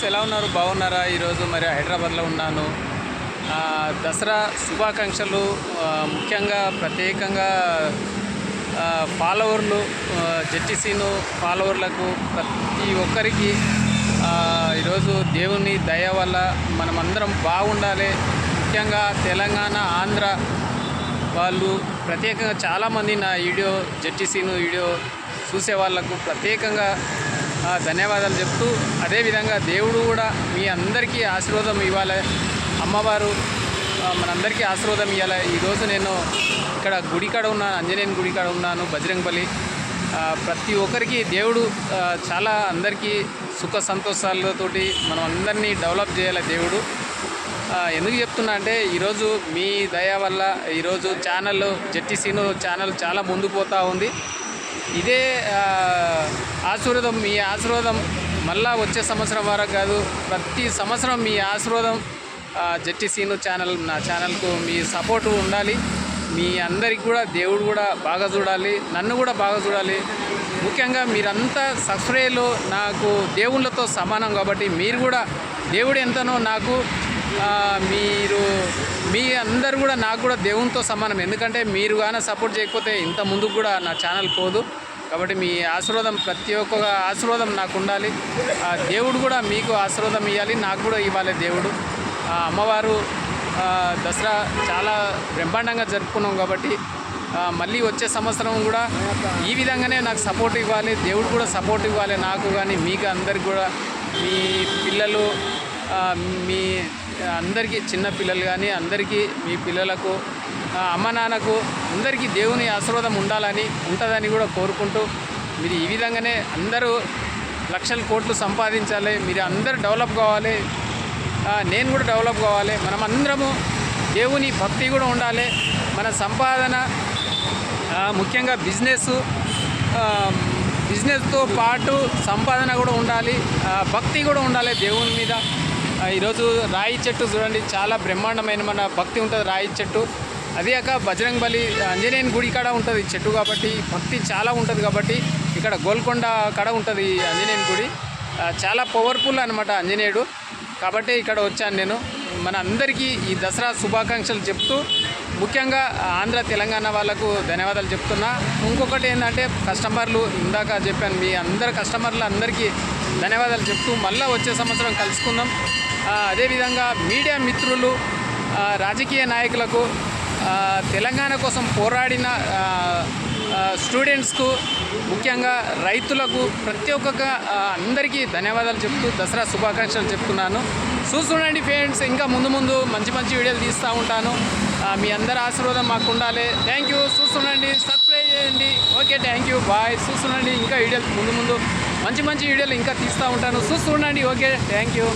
ఎలా ఉన్నారు? బాగున్నారా? ఈరోజు మరి హైదరాబాద్లో ఉన్నాను. దసరా శుభాకాంక్షలు. ముఖ్యంగా ప్రత్యేకంగా ఫాలోవర్లు, జెట్టిసీను ఫాలోవర్లకు ప్రతి ఒక్కరికి ఈరోజు దేవుని దయ వల్ల మనమందరం బాగుండాలి. ముఖ్యంగా తెలంగాణ, ఆంధ్ర వాళ్ళు ప్రత్యేకంగా చాలామంది నా వీడియో, జెట్టిసీను వీడియో చూసే వాళ్ళకు ప్రత్యేకంగా ధన్యవాదాలు చెప్తూ, అదేవిధంగా దేవుడు కూడా మీ అందరికీ ఆశీర్వాదం ఇవ్వాలి. అమ్మవారు మనందరికీ ఆశీర్వాదం ఇవ్వాలి. ఈరోజు నేను ఇక్కడ గుడికాడ ఉన్నాను, ఆంజనేయుని గుడికాడ ఉన్నాను, బజరంగబలి. ప్రతి ఒక్కరికి దేవుడు చాలా అందరికీ సుఖ సంతోషాలతోటి మనం అందరినీ డెవలప్ చేయాలి దేవుడు. ఎందుకు చెప్తున్నా అంటే ఈరోజు మీ దయ వల్ల ఈరోజు ఛానల్, జెట్టిసీను ఛానల్ చాలా ముందుకు పోతూ ఉంది. ఇదే ఆశీర్వాదం, మీ ఆశీర్వాదం మళ్ళా వచ్చే సంవత్సరం వరకు కాదు, ప్రతి సంవత్సరం మీ ఆశీర్వాదం జెట్టిసీను ఛానల్, నా ఛానల్కు మీ సపోర్టు ఉండాలి. మీ అందరికి కూడా దేవుడు కూడా బాగా చూడాలి, నన్ను కూడా బాగా చూడాలి. ముఖ్యంగా మీరంతా సబ్స్క్రైబ్లో నాకు దేవుళ్ళతో సమానం కాబట్టి మీరు కూడా దేవుడు ఎంతనో నాకు, మీ అందరు కూడా నాకు కూడా దేవునితో సమానం. ఎందుకంటే మీరు కానీ సపోర్ట్ చేయకపోతే ఇంత ముందుకు కూడా నా ఛానల్ పోదు. కాబట్టి మీ ఆశీర్వాదం, ప్రతి ఒక్క ఆశీర్వాదం నాకు ఉండాలి. దేవుడు కూడా మీకు ఆశీర్వాదం ఇవ్వాలి, నాకు కూడా ఇవ్వాలి దేవుడు. అమ్మవారు దసరా చాలా బ్రహ్మాండంగా జరుపుకున్నాం కాబట్టి మళ్ళీ వచ్చే సంవత్సరం కూడా ఈ విధంగానే నాకు సపోర్ట్ ఇవ్వాలి, దేవుడు కూడా సపోర్ట్ ఇవ్వాలి నాకు కానీ మీకు అందరికి కూడా. మీ పిల్లలు, మీ అందరికీ, చిన్న పిల్లలు కానీ అందరికీ, మీ పిల్లలకు, అమ్మ నాన్నకు అందరికీ దేవుని ఆశీర్వాదం ఉంటుందని కూడా కోరుకుంటూ, మీరు ఈ విధంగానే అందరూ లక్షల కోట్లు సంపాదించాలి, మీరు అందరూ డెవలప్ కావాలి, నేను కూడా డెవలప్ కావాలి. మనం అందరము దేవుని భక్తి కూడా ఉండాలి. మన సంపాదన ముఖ్యంగా బిజినెస్తో పాటు సంపాదన కూడా ఉండాలి, భక్తి కూడా ఉండాలి దేవుని మీద. ఈరోజు రాయి చెట్టు చూడండి, చాలా బ్రహ్మాండమైన మన భక్తి ఉంటుంది రాయి చెట్టు. అదే కాక బజరంగబలి ఆంజనేయుని గుడి కాడ ఉంటుంది చెట్టు కాబట్టి భక్తి చాలా ఉంటుంది. కాబట్టి ఇక్కడ గోల్కొండ కాడ ఉంటుంది ఆంజనేయుని గుడి, చాలా పవర్ఫుల్ అనమాట ఆంజనేయుడు. కాబట్టి ఇక్కడ వచ్చాను నేను. మన అందరికీ ఈ దసరా శుభాకాంక్షలు చెప్తూ, ముఖ్యంగా ఆంధ్ర, తెలంగాణ వాళ్ళకు ధన్యవాదాలు చెప్తున్నా. ఇంకొకటి ఏంటంటే కస్టమర్లు, ఇందాక చెప్పాను, మీ అందరు కస్టమర్లు అందరికీ ధన్యవాదాలు చెప్తూ మళ్ళీ వచ్చే సంవత్సరం కలుసుకుందాం. అదేవిధంగా మీడియా మిత్రులు, రాజకీయ నాయకులకు, తెలంగాణ కోసం పోరాడిన స్టూడెంట్స్కు, ముఖ్యంగా రైతులకు, ప్రతి ఒక్క అందరికీ ధన్యవాదాలు చెప్తూ దసరా శుభాకాంక్షలు చెప్తున్నాను. చూస్తుండండి ఫ్రెండ్స్, ఇంకా ముందు మంచి వీడియోలు తీస్తూ ఉంటాను. మీ అందరి ఆశీర్వాదం మాకు ఉండాలి. Thank you. చూస్తుండండి, సబ్స్క్రైబ్ చేయండి. Okay, thank you, bye. చూస్తుండండి, ఇంకా వీడియోలు ముందు మంచి వీడియోలు ఇంకా తీస్తూ ఉంటాను. చూస్తుండండి. Okay, thank you.